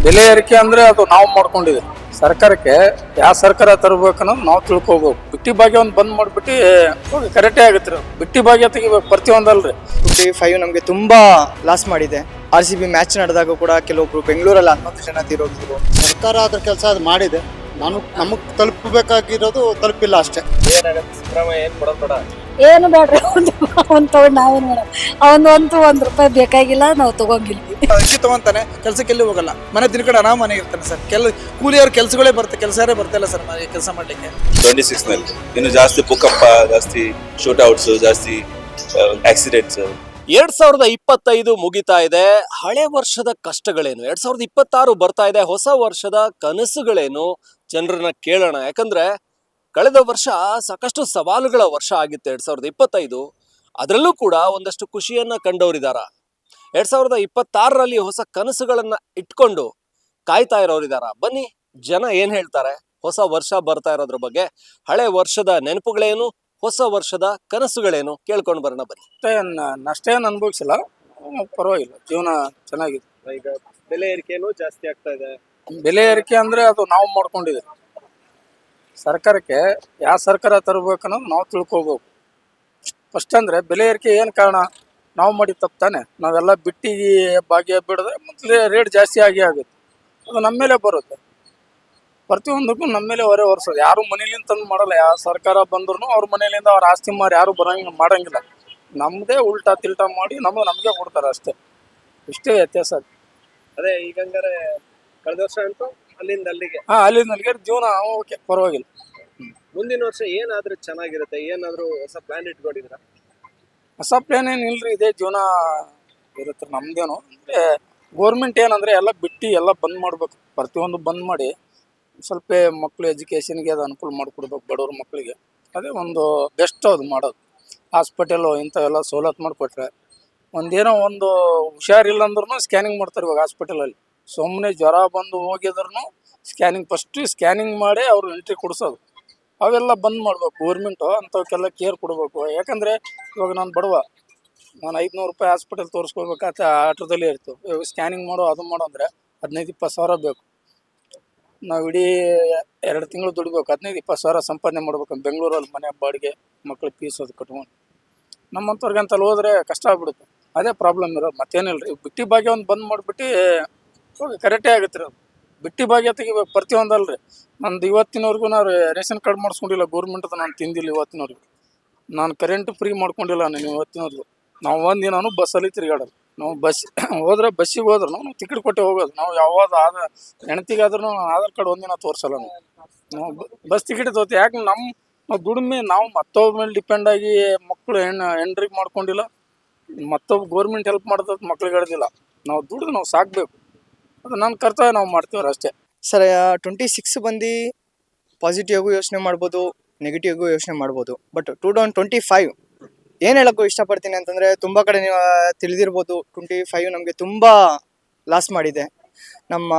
ಬೆಲೆ ಏರಿಕೆ ಅಂದ್ರೆ ಅದು ನಾವು ಮಾಡ್ಕೊಂಡಿದ್ದೀವಿ. ಸರ್ಕಾರಕ್ಕೆ ಯಾವ ಸರ್ಕಾರ ತರಬೇಕನ್ನೋದು ನಾವು ತಿಳ್ಕೊಬೇಕು. ಬಿಟ್ಟಿ ಭಾಗ್ಯ ಒಂದು ಬಂದ್ ಮಾಡ್ಬಿಟ್ಟು ಕರೆಕ್ಟೇ ಆಗುತ್ತೆ. ಬಿಟ್ಟಿ ಭಾಗ್ಯ ತೆಗಿಬೇಕು ಪ್ರತಿಯೊಂದಲ್ರಿ. 25 ನಮಗೆ ತುಂಬಾ ಲಾಸ್ ಮಾಡಿದೆ. RCB ಮ್ಯಾಚ್ ನಡೆದಾಗ ಕೂಡ ಕೆಲವೊಬ್ರು ಬೆಂಗಳೂರಲ್ಲಿ 11 ಜನ ತೀರೋಗಿದ್ರು. ಸರ್ಕಾರ ಅದ್ರ ಕೆಲಸ ಅದು ಮಾಡಿದೆ. ನಮಗೆ ತಲುಪಬೇಕಾಗಿರೋದು ತಲುಪಿಲ್ಲ ಅಷ್ಟೇ. ಏನು ಬೇಡ್ರಿ ಅವ್ನು ತಗೊಂಡು ನಾವೇನು ಮೇಡಮ್ ಅವನಂತೂ ₹1 ಬೇಕಾಗಿಲ್ಲ, ನಾವು ತಗೊಂಗಿಲ್ಲ. ಅಕ್ಕಿ ತಗೊಂತಾನೆ, ಕೆಲಸಕ್ಕೆಲ್ಲಿ ಹೋಗಲ್ಲ, ಮನೆ ತಿನ್ಕೊಂಡು ಆರಾಮ ಮನೆಗೆ ಇರ್ತಾನೆ ಸರ್. ಕೂಲಿಯವ್ರ ಕೆಲಸಗಳೇ ಕೆಲಸರೇ ಬರ್ತಿಲ್ಲ ಸರ್ ಮನೆ ಕೆಲಸ ಮಾಡ್ಲಿಕ್ಕೆ. 26 ನಲ್ಲಿ ಇನ್ನು ಜಾಸ್ತಿ ಭೂಕಂಪ, ಜಾಸ್ತಿ ಶೂಟ್ ಔಟ್ಸ್, ಜಾಸ್ತಿ ಆಕ್ಸಿಡೆಂಟ್ಸ್. 2025 ಮುಗಿತಾ ಇದೆ. ಹಳೆ ವರ್ಷದ ಕಷ್ಟಗಳೇನು, 2026 ಬರ್ತಾ ಇದೆ, ಹೊಸ ವರ್ಷದ ಕನಸುಗಳೇನು, ಜನರನ್ನ ಕೇಳೋಣ. ಯಾಕಂದ್ರೆ ಕಳೆದ ವರ್ಷ ಸಾಕಷ್ಟು ಸವಾಲುಗಳ ವರ್ಷ ಆಗಿತ್ತು 2025. ಅದರಲ್ಲೂ ಕೂಡ ಒಂದಷ್ಟು ಖುಷಿಯನ್ನ ಕಂಡವರಿದಾರ. 2026ರಲ್ಲಿ ಹೊಸ ಕನಸುಗಳನ್ನ ಇಟ್ಕೊಂಡು ಕಾಯ್ತಾ ಇರೋರಿದಾರ. ಬನ್ನಿ ಜನ ಏನ್ ಹೇಳ್ತಾರೆ ಹೊಸ ವರ್ಷ ಬರ್ತಾ ಇರೋದ್ರ ಬಗ್ಗೆ, ಹಳೆ ವರ್ಷದ ನೆನಪುಗಳೇನು, ಹೊಸ ವರ್ಷದ ಕನಸುಗಳೇನು ಕೇಳ್ಕೊಂಡು ಬರೋಣ ಬನ್ನಿ. ನಷ್ಟ ಏನು ಅನುಭವಿಸಿಲ್ಲ, ಪರವಾಗಿಲ್ಲ, ಜೀವನ ಚೆನ್ನಾಗಿದೆ. ಈಗ ಬೆಲೆ ಏರಿಕೆನೂ ಜಾಸ್ತಿ ಆಗ್ತಾ ಇದೆ. ಬೆಲೆ ಏರಿಕೆ ಅಂದ್ರೆ ಅದು ನಾವು ಮಾಡ್ಕೊಂಡಿದ್ದೀವಿ. ಸರ್ಕಾರಕ್ಕೆ ಯಾವ ಸರ್ಕಾರ ತರಬೇಕನ್ನೋದು ನಾವು ತಿಳ್ಕೊಬೇಕು. ಫಸ್ಟ್ ಅಂದ್ರೆ ಬೆಲೆ ಏರಿಕೆ ಏನು ಕಾರಣ, ನಾವು ಮಾಡಿ ತಪ್ಪು ತಾನೆ. ನಾವೆಲ್ಲ ಬಿಟ್ಟಿಗೆ ಭಾಗ್ಯ ಬಿಡಿದ್ರೆ ಮೊದಲೇ ರೇಟ್ ಜಾಸ್ತಿ ಆಗುತ್ತೆ. ಅದು ನಮ್ಮ ಮೇಲೆ ಬರುತ್ತೆ. ಪ್ರತಿಯೊಂದಕ್ಕೂ ನಮ್ಮ ಮೇಲೆ ಹೊರೆ ಹೊರಿಸೋದು. ಯಾರು ಮನೇಲಿಂದ ತಂದು ಮಾಡಲ್ಲ. ಯಾವ ಸರ್ಕಾರ ಬಂದ್ರು ಅವ್ರ ಮನೇಲಿಂದ ಅವ್ರ ಆಸ್ತಿ ಮಾರಿ ಯಾರು ಮಾಡಂಗಿಲ್ಲ. ನಮ್ಮದೇ ಉಲ್ಟಾ ತಿಲ್ಟಾ ಮಾಡಿ ನಮಗೆ ಕೊಡ್ತಾರೆ ಅಷ್ಟೇ. ಇಷ್ಟೇ ವ್ಯತ್ಯಾಸ. ಅದೇ ಈಗ ಹಂಗಾರೆ ಕಳೆದ ವರ್ಷ ಅಂತೂ ಅಲ್ಲಿಂದ ಅಲ್ಲಿಗೆ, ಅಲ್ಲಿಂದ ಅಲ್ಲಿಗೆ ಜೀವನ ಓಕೆ, ಪರವಾಗಿಲ್ಲ. ಮುಂದಿನ ವರ್ಷ ಏನಾದ್ರೂ ಚೆನ್ನಾಗಿರುತ್ತೆ, ಏನಾದ್ರೂ ಹೊಸ ಪ್ಲಾನ್ ಇಟ್ಕೊಂಡಿದ್ರ? ಹೊಸ ಪ್ಲಾನ್ ಏನು ಇಲ್ರಿ, ಇದೇ ಜೀವನ ಇರುತ್ತೆ ನಮ್ದೇನು. ಅಂದರೆ ಗೋರ್ಮೆಂಟ್ ಏನಂದರೆ ಎಲ್ಲ ಬಿಟ್ಟು ಎಲ್ಲ ಬಂದ್ ಮಾಡಬೇಕು. ಪ್ರತಿಯೊಂದು ಬಂದ್ ಮಾಡಿ ಸ್ವಲ್ಪ ಮಕ್ಕಳು ಎಜುಕೇಷನ್ಗೆ ಅದು ಅನುಕೂಲ ಮಾಡಿಕೊಡ್ಬೇಕು ಬಡವ್ರ ಮಕ್ಕಳಿಗೆ. ಅದೇ ಒಂದು ಬೆಸ್ಟ್ ಅದು ಮಾಡೋದು. ಹಾಸ್ಪಿಟಲು ಇಂಥವೆಲ್ಲ ಸವಲತ್ತು ಮಾಡಿಕೊಟ್ರೆ, ಒಂದು ಹುಷಾರಿಲ್ಲ ಅಂದ್ರೂ ಸ್ಕ್ಯಾನಿಂಗ್ ಮಾಡ್ತಾರೆ ಇವಾಗ ಹಾಸ್ಪಿಟಲಲ್ಲಿ. ಸುಮ್ಮನೆ ಜ್ವರ ಬಂದು ಹೋಗಿದ್ರು ಫಸ್ಟ್ ಸ್ಕ್ಯಾನಿಂಗ್ ಮಾಡಿ ಅವ್ರು ಎಂಟ್ರಿ ಕೊಡಿಸೋದು. ಅವೆಲ್ಲ ಬಂದ್ ಮಾಡ್ಬೇಕು ಗೌರ್ಮೆಂಟು. ಅಂಥವಕ್ಕೆಲ್ಲ ಕೇರ್ ಕೊಡಬೇಕು. ಯಾಕಂದರೆ ಇವಾಗ ನಾನು ಬಡವ, ನಾನು ₹500 ಹಾಸ್ಪಿಟಲ್ ತೋರಿಸ್ಕೋಬೇಕಾದ್ರೆ ಆಟೋದಲ್ಲೇ ಇರ್ತೀವಿ. ಇವಾಗ ಸ್ಕ್ಯಾನಿಂಗ್ ಮಾಡೋ ಅದು ಮಾಡೋ ಅಂದರೆ 15-20 ಸಾವಿರ ಬೇಕು. ನಾವು ಇಡೀ 2 ತಿಂಗಳು ದುಡಿಬೇಕು. 15-20 ಸಾವಿರ ಸಂಪಾದನೆ ಮಾಡ್ಬೇಕು ಬೆಂಗಳೂರಲ್ಲಿ. ಮನೆ ಬಾಡಿಗೆ, ಮಕ್ಳು ಫೀಸ್ ಅದು ಕಟ್ಕೊಂಡು ನಮ್ಮಂಥವ್ರಿಗೆ ಅಂತಲ್ಲಿ ಹೋದ್ರೆ ಕಷ್ಟ ಆಗ್ಬಿಡುತ್ತೆ. ಅದೇ ಪ್ರಾಬ್ಲಮ್ ಇರೋದು, ಮತ್ತೇನಿಲ್ಲ ರೀ. ಬಿಟ್ಟಿ ಭಾಗ್ಯ ಒಂದು ಬಂದ್ ಮಾಡಿಬಿಟ್ಟು ಕರೆಕ್ಟೇ ಆಗುತ್ತೆ ರೀ. ಅದು ಬಿಟ್ಟಿ ಭಾಗ್ಯ ತೆಗಿಬೇಕು ಪ್ರತಿಯೊಂದಲ್ರಿ. ನಂದು ಇವತ್ತಿನವರೆಗೂ ನಾನು ರೇಷನ್ ಕಾರ್ಡ್ ಮಾಡಿಸ್ಕೊಂಡಿಲ್ಲ ಗೌರ್ಮೆಂಟದು. ನಾನು ತಿಂದಿಲ್ಲ ಇವತ್ತಿನವ್ರಿಗೆ. ನಾನು ಕರೆಂಟ್ ಫ್ರೀ ಮಾಡ್ಕೊಂಡಿಲ್ಲ ನಾನು ಇವತ್ತಿನವರೆಗೂ. ನಾವು ಒಂದಿನಾನು ಬಸ್ಸಲ್ಲಿ ತಿರುಗಾಡೋದು. ನಾವು ಹೋದ್ರೆ ಬಸ್ಸಿಗೆ ಹೋದ್ರೆ ನಾವು ಟಿಕೆಟ್ ಕೊಟ್ಟೆ ಹೋಗೋದು. ನಾವು ಯಾವಾಗ ಹೆಣ್ತಿಗಾದ್ರೂ ಆಧಾರ್ ಕಾರ್ಡ್ ಒಂದಿನ ತೋರಿಸಲ್ಲ. ನಾವು ಬಸ್ ಟಿಕೆಟ್ ತೋತೀವಿ. ಯಾಕೆ ನಾವು ದುಡಿಮೆ ನಾವು ಮತ್ತೊಬ್ಬ ಮೇಲೆ ಡಿಪೆಂಡ್ ಆಗಿ ಮಕ್ಕಳು ಹೆಣ್ರಿಗೆ ಮಾಡ್ಕೊಂಡಿಲ್ಲ. ಮತ್ತೊಬ್ಬ ಗೋರ್ಮೆಂಟ್ ಹೆಲ್ಪ್ ಮಾಡೋದು ಮಕ್ಳಿಗೆ ಹಿಡ್ದಿಲ್ಲ. ನಾವು ದುಡಿದು ನಾವು ಸಾಕಬೇಕು. ಅದು ನನ್ನ ಕರ್ತವ್ಯ, ನಾವು ಮಾಡ್ತೀವ್ರಿ ಅಷ್ಟೇ. ಸರ್ 26 ಬಂದು ಪಾಸಿಟಿವ್ಗೂ ಯೋಚನೆ ಮಾಡ್ಬೋದು, ನೆಗೆಟಿವ್ಗೂ ಯೋಚನೆ ಮಾಡ್ಬೋದು. ಬಟ್ 2025 ಏನು ಹೇಳೋಕ್ಕೂ ಇಷ್ಟಪಡ್ತೀನಿ ಅಂತಂದರೆ, ತುಂಬ ಕಡೆ ನೀವು ತಿಳಿದಿರ್ಬೋದು 25 ನಮಗೆ ತುಂಬ ಲಾಸ್ ಮಾಡಿದೆ. ನಮ್ಮ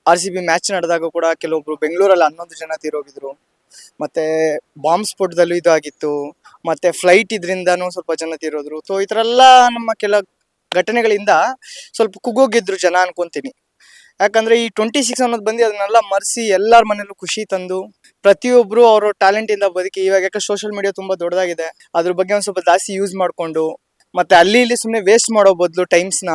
RCB ಮ್ಯಾಚ್ ನಡೆದಾಗ ಕೂಡ ಕೆಲವೊಬ್ರು ಬೆಂಗಳೂರಲ್ಲಿ 11 ಜನ ತೀರೋಗಿದ್ರು. ಮತ್ತು ಬಾಂಬ್ ಸ್ಫೋಟದಲ್ಲೂ ಇದು ಆಗಿತ್ತು. ಮತ್ತು ಫ್ಲೈಟ್ ಇದರಿಂದನೂ ಸ್ವಲ್ಪ ಜನ ತೀರೋದ್ರು. ಸೊ ಈ ಥರ ಎಲ್ಲ ನಮ್ಮ ಕೆಲ ಘಟನೆಗಳಿಂದ ಸ್ವಲ್ಪ ಕುಗ್ಗೋಗಿದ್ರು ಜನ ಅನ್ಕೊತೀನಿ. ಯಾಕಂದರೆ ಈ 26 ಅನ್ನೋದು ಬಂದು ಅದನ್ನೆಲ್ಲ ಮರೆಸಿ ಎಲ್ಲರ ಮನೇಲೂ ಖುಷಿ ತಂದು ಪ್ರತಿಯೊಬ್ಬರು ಅವರು ಟ್ಯಾಲೆಂಟಿಂದ ಬದುಕಿ, ಇವಾಗ ಯಾಕೆ ಸೋಷಿಯಲ್ ಮೀಡಿಯಾ ತುಂಬ ದೊಡ್ಡದಾಗಿದೆ, ಅದ್ರ ಬಗ್ಗೆ ಒಂದು ಸ್ವಲ್ಪ ಜಾಸ್ತಿ ಯೂಸ್ ಮಾಡಿಕೊಂಡು ಮತ್ತು ಅಲ್ಲಿ ಇಲ್ಲಿ ಸುಮ್ಮನೆ ವೇಸ್ಟ್ ಮಾಡೋ ಬದಲು ಟೈಮ್ಸ್ನ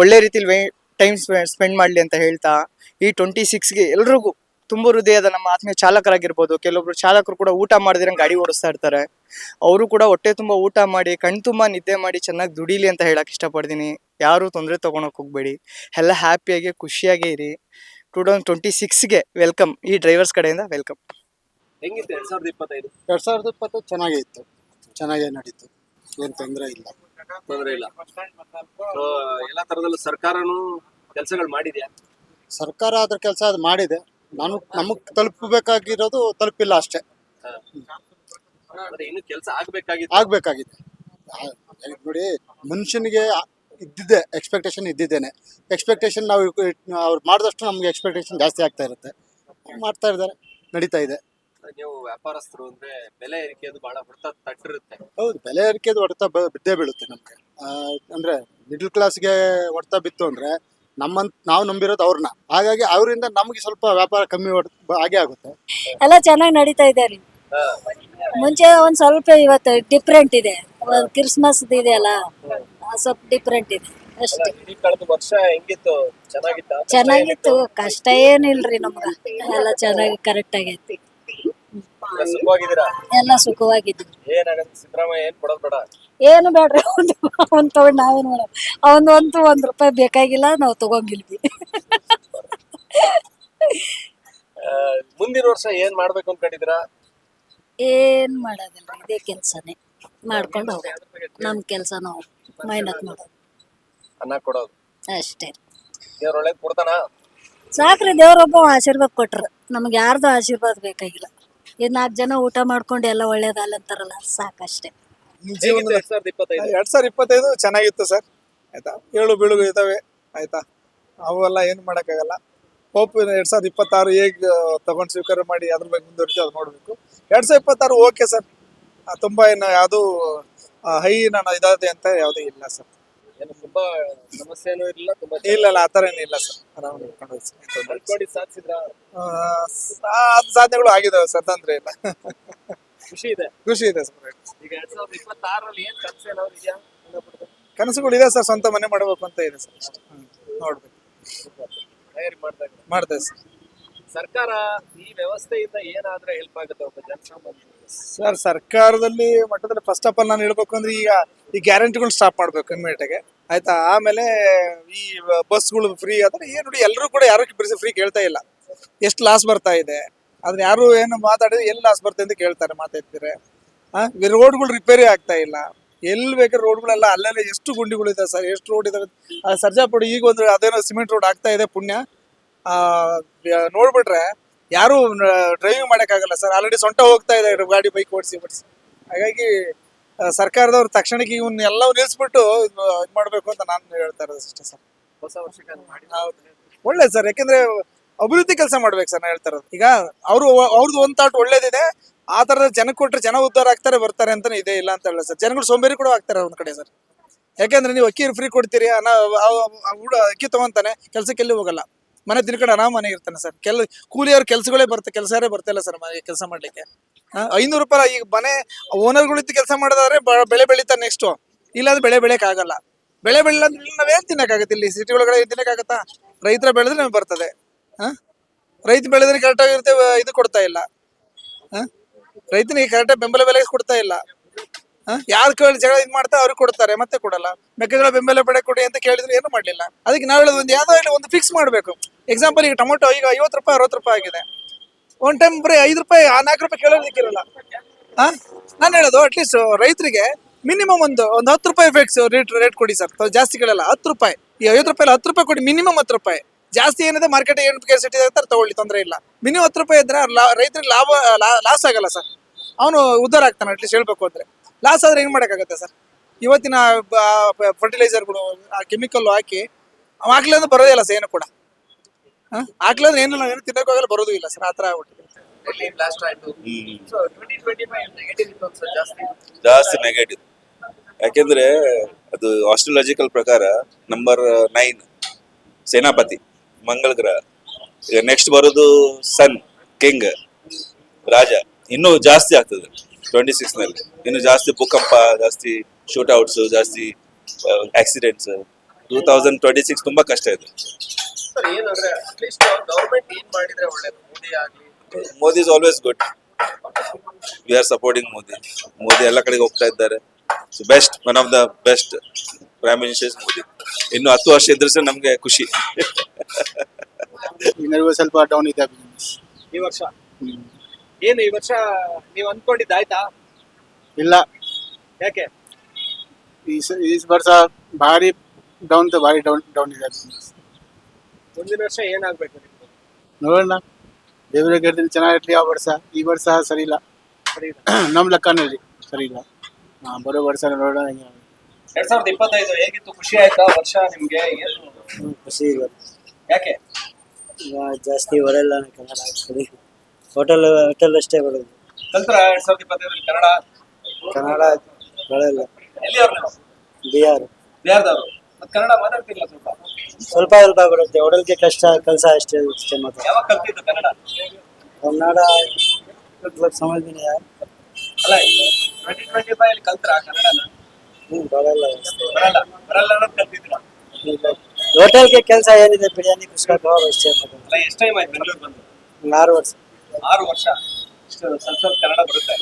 ಒಳ್ಳೆ ರೀತಿಲಿ ಟೈಮ್ ಸ್ಪೆಂಡ್ ಮಾಡಲಿ ಅಂತ ಹೇಳ್ತಾ, ಈ 26ಗೆ ಎಲ್ರಿಗೂ ತುಂಬ ಹೃದಯದ ನಮ್ಮ ಆತ್ಮೀಯ ಚಾಲಕರಾಗಿರ್ಬೋದು, ಕೆಲವೊಬ್ರು ಚಾಲಕರು ಕೂಡ ಊಟ ಮಾಡಿದಿರಂಗೆ ಗಾಡಿ ಓಡಿಸ್ತಾ ಇರ್ತಾರೆ. ಅವರು ಕೂಡ ಹೊಟ್ಟೆ ತುಂಬ ಊಟ ಮಾಡಿ, ಕಣ್ ತುಂಬ ನಿದ್ದೆ ಮಾಡಿ ಚೆನ್ನಾಗಿ ದುಡೀಲಿ ಅಂತ ಹೇಳಕ್ಕೆ ಇಷ್ಟಪಡ್ತೀನಿ. ಯಾರೂ ತೊಂದರೆ ತೊಗೊಳಕ್ಕೆ ಹೋಗಬೇಡಿ, ಎಲ್ಲ ಹ್ಯಾಪಿಯಾಗಿ ಖುಷಿಯಾಗೇ ಇರಿ. 2026ಗೆ ವೆಲ್ಕಮ್. ಈ ಡ್ರೈವರ್ಸ್ ಕಡೆಯಿಂದ ವೆಲ್ಕಮ್. ಹೆಂಗಿತ್ತು 2025? 2020 ಚೆನ್ನಾಗೇ ಇತ್ತು, ಚೆನ್ನಾಗೇ ನಡೀತು, ಏನು ತೊಂದರೆ ಇಲ್ಲ. ಎಲ್ಲ ತರದಲ್ಲೂ ಸರ್ಕಾರನು ಕೆಲಸಗಳು ಮಾಡಿದ್ಯಾ? ಸರ್ಕಾರ ಅದ್ರ ಕೆಲಸ ಅದು ಮಾಡಿದೆ. ನಮಗೆ ತಲುಪಬೇಕಾಗಿರೋದು ತಲುಪಿಲ್ಲ ಅಷ್ಟೇ. ಇನ್ನು ಕೆಲಸ ಆಗ್ಬೇಕಾಗಿದೆ. ನೋಡಿ, ಮನುಷ್ಯನಿಗೆ ಇದ್ದಿದ್ದೆ ಎಕ್ಸ್ಪೆಕ್ಟೇಷನ್ ಇದ್ದಿದ್ದೇನೆ. ಎಕ್ಸ್ಪೆಕ್ಟೇಷನ್ ನಾವು ಅವ್ರು ಮಾಡಿದಷ್ಟು ನಮ್ಗೆ ಎಕ್ಸ್ಪೆಕ್ಟೇಷನ್ ಜಾಸ್ತಿ ಆಗ್ತಾ ಇರುತ್ತೆ. ಮಾಡ್ತಾ ಇದ್ದಾರೆ, ನಡೀತಾ ಇದೆ. ನೀವು ವ್ಯಾಪಾರಸ್ಥರು ಅಂದ್ರೆ ಬೆಲೆ ಏರಿಕೆದು ಬಹಳ ಹೊಡೆತ ತಟ್ಟಿರುತ್ತೆ. ಹೌದು, ಬೆಲೆ ಏರಿಕೆದು ಹೊಡೆತ ಬಿದ್ದೇ ಬೀಳುತ್ತೆ ನಮಗೆ. ಅಂದರೆ ಮಿಡ್ಲ್ ಕ್ಲಾಸ್ಗೆ ಹೊಡೆತ ಬಿತ್ತು ಅಂದರೆ ನಾವು ನಂಬಿರೋದು ಅವ್ರನ್ನ, ಹಾಗಾಗಿ ಅವರಿಂದ ನಮಗೆ ಸ್ವಲ್ಪ ವ್ಯಾಪಾರ ಕಮ್ಮಿ ಆಗೇ ಆಗುತ್ತೆ. ಎಲ್ಲ ಚೆನ್ನಾಗಿ ನಡೀತಾ ಇದೆ ರೀ. ಮುಂಚೆ ಒಂದ್ ಸ್ವಲ್ಪ ಇವತ್ತು ಡಿಫ್ರೆಂಟ್ ಇದೆ. ಕ್ರಿಸ್ಮಸ್ ಇದೆಯಲ್ಲ, ಸ್ವಲ್ಪ ಡಿಫ್ರೆಂಟ್ ಇದೆ ಅಷ್ಟೇ. ಈ ಕಳೆದ ವರ್ಷ ಹೆಂಗಿತ್ತು? ಚೆನ್ನಾಗಿತ್ತ? ಚೆನ್ನಾಗಿತ್ತು, ಕಷ್ಟ ಏನಿಲ್ರಿ ನಮ್ಗ. ಎಲ್ಲ ಚೆನ್ನಾಗಿ ಕರೆಕ್ಟ್ ಆಗೈತಿ, ಸುಖವಾಗಿದ್ದೀರಾ? ಎಲ್ಲ ಸುಖವಾಗಿದ್ವಿ. ಏನಾಗತ್ತೆ ಸಿದ್ದರಾಮಯ್ಯ ಏನ್ ಕೊಡೋದ್ ಬೇಡ? ಏನು ಬೇಡ್ರಿ, ಒಂದ್ ತಗೊಂಡ್ ನಾವೇನ್ ಮಾಡೋದು. ಅವಂದಂತೂ ₹1 ಬೇಕಾಗಿಲ್ಲ, ನಾವು ತಗೊಂಗಿಲ್ವಿ. ಮುಂದಿನ ವರ್ಷ ಏನ್ ಮಾಡ್ಬೇಕು ಅನ್ಕೊಂಡಿದ್ದೀರಾ? ಏನ್ ಮಾಡೋದಿಲ್ರಿ, ಇದೇ ಕೆಲ್ಸನೇ ಮಾಡ್ಕೊಂಡು ಹೋಗೋದು. ನಮ್ ಕೆಲ್ಸ ನಾವು ಮೈನತ್ ಮಾಡೋದು ಅನ್ನ ಕೊಡೋದು ಅಷ್ಟೇ. ದೇವ್ರ ಒಳ್ಳೇದ್ ಕೊಡ್ತಾನ? ಸಾಕ್ರಿ, ದೇವ್ರೊಬ್ಬ ಆಶೀರ್ವಾದ ಕೊಟ್ರ, ನಮ್ಗೆ ಯಾರ್ದು ಆಶೀರ್ವಾದ ಬೇಕಾಗಿಲ್ಲ. ಈ 4 ಜನ ಊಟ ಮಾಡ್ಕೊಂಡು ಎಲ್ಲ ಒಳ್ಳೇದಲ್ಲ ಅಂತಾರಲ್ಲ, ಸಾಕಷ್ಟೇ. 2025 ಚೆನ್ನಾಗಿತ್ತು ಸರ್. ಆಯ್ತಾ, ಏಳು ಬೀಳುಗಳು ಇದಾವೆ. ಆಯ್ತಾ, ಅವೆಲ್ಲ ಏನು ಮಾಡೋಕ್ಕಾಗಲ್ಲ. ಹೋಪ್ 2026 ಹೇಗೆ ತಗೊಂಡು ಸ್ವೀಕಾರ ಮಾಡಿ ಅದ್ರ ಬಗ್ಗೆ ಮುಂದುವರಿತೀವಿ, ಅದು ನೋಡಬೇಕು. 2026 ಓಕೆ ಸರ್, ತುಂಬಾ ಏನು ಯಾವುದು ಹೈ ನಾನು ಇದಾದೆ ಅಂತ ಯಾವುದೂ ಇಲ್ಲ ಸರ್. ಏನು ತುಂಬಾ ಸಮಸ್ಯೆ ಏನೂ ಇಲ್ಲ? ತುಂಬಾ ಇಲ್ಲ ಆ ಥರ ಏನಿಲ್ಲ ಸರ್, ಆರಾಮಾಗಿ ನಡ್ಕೊಂಡು ಹೋಗಿ ಸರ್. ಅನ್ಕೊಂಡು ಸಾಧಿಸಿದ್ರ? ಅದು ಸಾಧನೆಗಳು ಆಗಿದಾವೆ ಸರ್, ತೊಂದರೆ ಇಲ್ಲ. ಖುಷಿ ಇದೆ ಸರ್. ಈಗ 2026 ಏನ್ ಕನಸು ಏನಾದ್ರು ಇದೆಯಾ? ಕನಸುಗಳು ಇದೆ ಸರ್, ಸ್ವಂತ ಮನೆ ಮಾಡಬೇಕು ಅಂತ ಇದೆ ಸರ್, ಅಷ್ಟೇ. ನೋಡ್ಬೇಕು, ತಯಾರಿ ಮಾಡ್ತೇವೆ ಸರ್. ಸರ್ಕಾರ ಈ ವ್ಯವಸ್ಥೆಯಿಂದ ಏನಾದ್ರೆ ಹೆಲ್ಪ್ ಆಗುತ್ತೆ ಒಬ್ಬ ಜನಸಾಮಾನ್ಯ? ಸರ್, ಸರ್ಕಾರದಲ್ಲಿ ಮಟ್ಟದಲ್ಲಿ ಫಸ್ಟ್ ಆಫ್ ಆಲ್ ನಾನು ಹೇಳ್ಬೇಕು ಅಂದ್ರೆ ಈಗ ಈ ಗ್ಯಾರಂಟಿಗಳು ಸ್ಟಾಪ್ ಮಾಡ್ಬೇಕು ಇಮಿಡಿಯೇಟಾಗಿ. ಆಯ್ತಾ, ಆಮೇಲೆ ಈ ಬಸ್ಗಳು ಫ್ರೀ ಆದ್ರೆ ಏನು ನೋಡಿ, ಎಲ್ಲರೂ ಕೂಡ ಯಾರು ಫ್ರೀ ಕೇಳ್ತಾ ಇಲ್ಲ. ಎಷ್ಟು ಲಾಸ್ ಬರ್ತಾ ಇದೆ ಅದನ್ನ ಯಾರು ಏನು ಮಾತಾಡಿದ್ರೆ ಎಲ್ಲಿ ಲಾಸ್ ಬರ್ತದೆ ಅಂತ ಕೇಳ್ತಾರೆ, ಮಾತಾಡ್ತಾರೆ. ರೋಡ್ಗಳು ರಿಪೇರಿ ಆಗ್ತಾ ಇಲ್ಲ. ಎಲ್ಲಿ ಬೇಕಾದ್ರೆ ರೋಡ್ಗಳೆಲ್ಲ ಅಲ್ಲೆಲ್ಲ ಎಷ್ಟು ಗುಂಡಿಗಳಿದೆ ಸರ್, ಎಷ್ಟು ರೋಡ್ ಇದಾವೆ. ಸರ್ಜಾಪುರ ಈಗ ಒಂದು ಅದೇನೋ ಸಿಮೆಂಟ್ ರೋಡ್ ಆಗ್ತಾ ಇದೆ, ಪುಣ್ಯ. ನೋಡ್ಬಿಟ್ರೆ ಯಾರು ಡ್ರೈವಿಂಗ್ ಮಾಡೋಕ್ಕಾಗಲ್ಲ ಸರ್, ಆಲ್ರೆಡಿ ಸೊಂಟ ಹೋಗ್ತಾ ಇದೆ ಗಾಡಿ ಬೈಕ್ ಓಡಿಸಿ. ಹಾಗಾಗಿ ಸರ್ಕಾರದವ್ರು ತಕ್ಷಣಕ್ಕೆ ಇವನ್ನ ಎಲ್ಲ ನಿಲ್ಲಿಸ್ಬಿಟ್ಟು ಇದು ಮಾಡ್ಬೇಕು ಅಂತ ನಾನು ಹೇಳ್ತಾ ಇರೋದು ಅಷ್ಟೇ ಸರ್. ಹೊಸ ವರ್ಷಕ್ಕೆ ಹೌದು, ಒಳ್ಳೇದು ಸರ್. ಯಾಕಂದ್ರೆ ಅಭಿವೃದ್ಧಿ ಕೆಲಸ ಮಾಡ್ಬೇಕು ಸರ್, ನಾನು ಹೇಳ್ತಾ ಇರೋದು. ಈಗ ಅವ್ರದ್ದು ಒಂದು ಥಾಟ್ ಒಳ್ಳೇದಿದೆ, ಆ ಥರದ ಜನಕ್ಕೆ ಕೊಟ್ಟರೆ ಜನ ಉದ್ಧಾರ ಆಗ್ತಾರೆ, ಬರ್ತಾರೆ ಅಂತಾನೆ ಇದೆ. ಇಲ್ಲ ಅಂತ ಹೇಳ ಸರ್, ಜನಗಳು ಸೋಂಬೇರಿ ಕೂಡ ಆಗ್ತಾರೆ ಒಂದ್ ಕಡೆ ಸರ್. ಯಾಕಂದ್ರೆ ನೀವು ಅಕ್ಕಿ ಫ್ರೀ ಕೊಡ್ತೀರಿ, ಅಕ್ಕಿ ತಗೊಂತಾನೆ, ಕೆಲ್ಸಕ್ಕೆಲ್ಲಿ ಹೋಗಲ್ಲ, ಮನೆ ತಿನ್ಕೊಂಡು ಆರಾಮನೆ ಇರ್ತಾನೆ ಸರ್. ಕೂಲಿಯವ್ರ ಕೆಲ್ಸಗಳೇ ಕೆಲಸರೇ ಬರ್ತಿಲ್ಲ ಸರ್ ಕೆಲಸ ಮಾಡ್ಲಿಕ್ಕೆ. ₹500 ಈಗ ಮನೆ ಓನರ್ಗಳಿದ್ದು ಕೆಲಸ ಮಾಡೋದಾದ್ರೆ ಬೆಳೆ ಬೆಳೀತಾರೆ ನೆಕ್ಸ್ಟ್, ಇಲ್ಲಾಂದ್ರೆ ಬೆಳೆ ಬೆಳೆಯಕ್ ಆಗಲ್ಲ. ಬೆಳೆ ಬೆಳಿಲ್ಲ ಅಂದ್ರೆ ನಾವೇನ್ ತಿನ್ನಕ್ಕಾಗತ್ತೆ? ಇಲ್ಲಿ ಸಿಟಿ ಒಳಗಡೆ ತಿನ್ನಕ್ಕಾಗತ್ತಾ? ರೈತರ ಬೆಳೆದ್ರೆ ನಮ್ಗೆ ಬರ್ತದೆ. ರೈತ ಬೆಳೆದ್ರೆ ಕರೆಕ್ಟಾಗಿರುತ್ತೆ, ಇದು ಕೊಡ್ತಾ ಇಲ್ಲ. ರೈತನಿಗೆ ಕರೆಕ್ಟಾಗಿ ಬೆಂಬಲ ಬೆಲೆ ಕೊಡ್ತಾ ಇಲ್ಲ. ಯಾರು ಜಗಳ ಇದು ಮಾಡ್ತಾರೆ, ಅವ್ರಿಗೆ ಕೊಡ್ತಾರೆ, ಮತ್ತೆ ಕೊಡಲ್ಲ. ಮೆಕ್ಕೆಜೋಳ ಬೆಂಬಲ ಬೆಲೆ ಕೊಡಿ ಅಂತ ಕೇಳಿದ್ರೆ ಏನು ಮಾಡ್ಲಿಲ್ಲ. ಅದಕ್ಕೆ ನಾವು ಹೇಳೋದು, ಒಂದು ಯಾವ್ದೋ ಒಂದು ಫಿಕ್ಸ್ ಮಾಡಬೇಕು. ಎಕ್ಸಾಂಪಲ್, ಈಗ ಟೊಮೊಟೊ ಈಗ ₹50 ₹60 ಆಗಿದೆ. ಒನ್ ಟೈಮ್ ಬರೀ ₹5 ₹4 ಕೇಳೋದಕ್ಕಿರಲ್ಲ. ನಾನು ಹೇಳೋದು, ಅಟ್ಲೀಸ್ಟ್ ರೈತರಿಗೆ ಮಿನಿಮಮ್ ಒಂದು ₹10 ಫಿಕ್ಸ್ ರೇಟ್ ಕೊಡಿ ಸರ್. ಜಾಸ್ತಿ ಕೇಳಲ್ಲ, ₹10. ಈ ₹50 ₹10 ಕೊಡಿ, ಮಿನಿಮಮ್ ₹10. ಜಾಸ್ತಿ ಏನಿದೆ ಮಾರ್ಕೆಟ್ ಏನು ಕೆಪಾಸಿಟಿ ಇರ್ತಾರೆ ತಗೊಳ್ಳಿ, ತೊಂದರೆ ಇಲ್ಲ. ಮಿನಿಮಮ್ ₹10 ಇದ್ರೆ ರೈತರಿಗೆ ಲಾಸ್ ಆಗಲ್ಲ ಸರ್, ಅವನು ಉದ್ಧಾರ ಆಗ್ತಾನೆ. ಅಟ್ಲೀಸ್ಟ್ ಹೇಳ್ಬೇಕು ಅಂದ್ರೆ ಲಾಸ್ ಆದ್ರೆ ಏನ್ ಮಾಡೋಕ್ಕಾಗತ್ತೆ ಸರ್? ಇವತ್ತಿನ ಫರ್ಟಿಲೈಸರ್ಗಳು, ಕೆಮಿಕಲ್ ಹಾಕಿ ಹಾಕ್ಲಿ ಅಂದ್ರೆ ಬರೋದೇ ಇಲ್ಲ ಸರ್, ಏನು ಕೂಡ ಹಾಕ್ಲಂದ್ರೆ ಏನು ತಿನ್ನೋಕ್ಕಾಗಲ್ಲ, ಬರೋದು ಇಲ್ಲ ಸರ್. ಆ ಥರ ಆಗ್ಬಿಟ್ಟಿದೆ. ಜಾಸ್ತಿ ನೆಗೆಟಿವ್. ಯಾಕೆಂದ್ರೆ ಅದು ಆಸ್ಟ್ರಾಲಜಿಕಲ್ ಪ್ರಕಾರ ನಂಬರ್ 9 ಸೇನಾಪತಿ ಮಂಗಳ ಗ್ರಹ. ಈಗ ನೆಕ್ಸ್ಟ್ ಬರೋದು ಸನ್ ಕಿಂಗ್ ರಾಜ, ಇನ್ನೂ ಜಾಸ್ತಿ ಆಗ್ತದೆ 26 ನಲ್ಲಿ. ಇನ್ನು ಜಾಸ್ತಿ ಭೂಕಂಪ, ಜಾಸ್ತಿ ಶೂಟ್ಔಟ್ಸ್, ಜಾಸ್ತಿ ಆಕ್ಸಿಡೆಂಟ್ಸ್. 2026 ತುಂಬಾ ಕಷ್ಟ ಇದೆ. ಏನಂದ್ರೆ ಅಟ್ಲೀಸ್ಟ್ ಗವರ್ಮೆಂಟ್ ಏನ್ ಮಾಡಿದ್ರೆ ಒಳ್ಳೇದು? ಮೋದಿ ಆಗ್ಲಿ, Modi is always good. We are supporting Modi. Modi ಎಲ್ಲ ಕಡೆಗೆ ಹೋಗ್ತಾ ಇದ್ದಾರೆ. Best, one of the best prime ministers Modi. ಇನ್ನು 10 ವರ್ಷ ಇದ್ರೆ ನಮ್ಗೆ ಖುಷಿ. ಸ್ವಲ್ಪ ಡೌನ್ ಇದೆ ಈ ವರ್ಷ. ಏನು ಈ ವರ್ಷ ನೀವು ಅನ್ಕೊಂಡಿದ್ದಾಯ್ತಾ? ಇಲ್ಲ, ಯಾಕೆ? ಈ ವರ್ಷ ಭಾರಿ ಡೌನ್ ಇದೆ. ಮುಂದಿನ ವರ್ಷ ಏನಾಗ್ಬೇಕು ನಿಮ್ಗೆ? ನೋಡೋಣ, ದೇವರ ಗಡ್ಡಿ ಚೆನ್ನಾಗಿರ್ಲಿ. ಈ ವರ್ಷ ಸರಿ ಇಲ್ಲ, ನಮ್ ಲೆಕ್ಕನಲ್ಲಿ ಸರಿ ಇಲ್ಲ. ಬರೋ ವರ್ಷ ನೋಡೋಣ. 2025 ಹೇಗಿತ್ತು? ಖುಷಿ ಆಯ್ತಾ ವರ್ಷ ನಿಮ್ಗೆ? ಏನು ಖುಷಿ ಇಲ್ಲ. ಯಾಕೆ? ಜಾಸ್ತಿ ಬರಲ್ಲ ಕನ್ನಡ. ಹೋಟೆಲ್ ಅಷ್ಟೇ ಬರೋದು. ಕಲ್ತ್ರ 2025 ಕನ್ನಡ ಬರಲ್ಲ. ಎಲ್ಲಿಯವ್ರು ನೀವು? ಬಿಹಾರ್. ಬಿಹಾರದವರು. ಕನ್ನಡ ಮಾತಾಡ್ತಿಲ್ಲ ಸ್ವಲ್ಪ. ಸ್ವಲ್ಪ ಸ್ವಲ್ಪ ಬರುತ್ತೆ, ಓಡಲ್ಗೆ ಕಷ್ಟ ಕೆಲಸ ಅಷ್ಟೇ ಇಷ್ಟೇ ಮಾತ್ರ. ಯಾವಾಗ ಕಲ್ತಿದ್ದು ಕನ್ನಡ? ಕನ್ನಡ ಸಮझ में नहीं आया। ಅಲ್ಲ 2025 ಅಲ್ಲಿ ಕಲ್ತ್ರಾ ಕನ್ನಡನ? ಬರಲ್ಲ ಬರಲ್ಲ ಅನ್ನೋದು ಕಲ್ತಿದ್ರ? ಹೋಟೆಲ್ ಗೆ ಕೆಲಸ ಏನಿದೆ, ಬಿರಿಯಾನಿ ಕುಸ್ಕಾ ಕಬಾಬ್ ಅಷ್ಟೇ ಮಾತ್ರ. ಅಲ್ಲ ಎಷ್ಟು ಟೈಮ್ ಆಯ್ತು ಬೆಂಗಳೂರು ಬಂದು? 6 ವರ್ಷ. 6 ವರ್ಷ. ಇಷ್ಟು ಸ್ವಲ್ಪ ಸ್ವಲ್ಪ ಕನ್ನಡ ಬರುತ್ತೆ.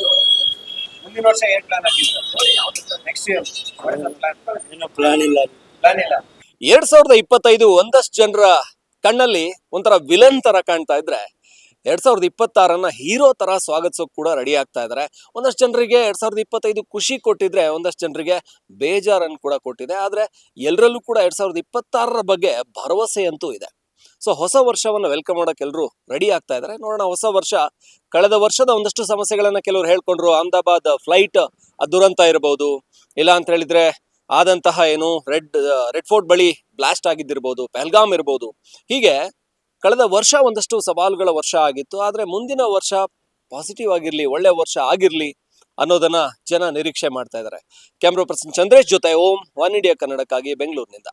ಮುಂದಿನ ವರ್ಷ ಏನ್ ಪ್ಲಾನ್ ಹಾಕಿದ್ರೆ ನೆಕ್ಸ್ಟ್ ಇಯರ್? ಏನೋ ಪ್ಲಾನ್ ಇಲ್ಲ. ಪ್ಲಾನ್ ಇಲ್ಲ. 2025 ಒಂದಷ್ಟು ಜನರ ಕಣ್ಣಲ್ಲಿ ಒಂಥರ ವಿಲನ್ ತರ ಕಾಣ್ತಾ ಇದ್ರೆ 2026 ಹೀರೋ ತರ ಸ್ವಾಗತಿಸೋಕ್ ಕೂಡ ರೆಡಿ ಆಗ್ತಾ ಇದಾರೆ. ಒಂದಷ್ಟು ಜನರಿಗೆ 2025 ಖುಷಿ ಕೊಟ್ಟಿದ್ರೆ, ಒಂದಷ್ಟು ಜನರಿಗೆ ಬೇಜಾರನ್ನು ಕೂಡ ಕೊಟ್ಟಿದೆ. ಆದ್ರೆ ಎಲ್ಲರಲ್ಲೂ ಕೂಡ 2026 ಬಗ್ಗೆ ಭರವಸೆ ಅಂತೂ ಇದೆ. ಸೊ ಹೊಸ ವರ್ಷವನ್ನ ವೆಲ್ಕಮ್ ಮಾಡಕ್ ಎಲ್ಲರೂ ರೆಡಿ ಆಗ್ತಾ ಇದಾರೆ. ನೋಡೋಣ, ಹೊಸ ವರ್ಷ ಕಳೆದ ವರ್ಷದ ಒಂದಷ್ಟು ಸಮಸ್ಯೆಗಳನ್ನ ಕೆಲವರು ಹೇಳ್ಕೊಂಡ್ರು. ಅಹಮದಾಬಾದ್ ಫ್ಲೈಟ್ ದುರಂತ ಇರಬಹುದು, ಇಲ್ಲ ಅಂತ ಹೇಳಿದ್ರೆ ಆದಂತಹ ರೆಡ್ ಫೋರ್ಟ್ ಬಳಿ ಬ್ಲಾಸ್ಟ್ ಆಗಿದ್ದಿರ್ಬೋದು, ಪಹಲ್ಗಾಮ್ ಇರ್ಬೋದು. ಹೀಗೆ ಕಳೆದ ವರ್ಷ ಒಂದಷ್ಟು ಸವಾಲುಗಳ ವರ್ಷ ಆಗಿತ್ತು. ಆದ್ರೆ ಮುಂದಿನ ವರ್ಷ ಪಾಸಿಟಿವ್ ಆಗಿರ್ಲಿ, ಒಳ್ಳೆ ವರ್ಷ ಆಗಿರ್ಲಿ ಅನ್ನೋದನ್ನ ಜನ ನಿರೀಕ್ಷೆ ಮಾಡ್ತಾ ಇದ್ದಾರೆ. ಕ್ಯಾಮ್ರಾ ಪರ್ಸನ್ ಚಂದ್ರೇಶ್ ಜೊತೆ ಓಂ, ಒನ್ ಇಂಡಿಯಾ ಕನ್ನಡಕ್ಕಾಗಿ ಬೆಂಗಳೂರಿನಿಂದ.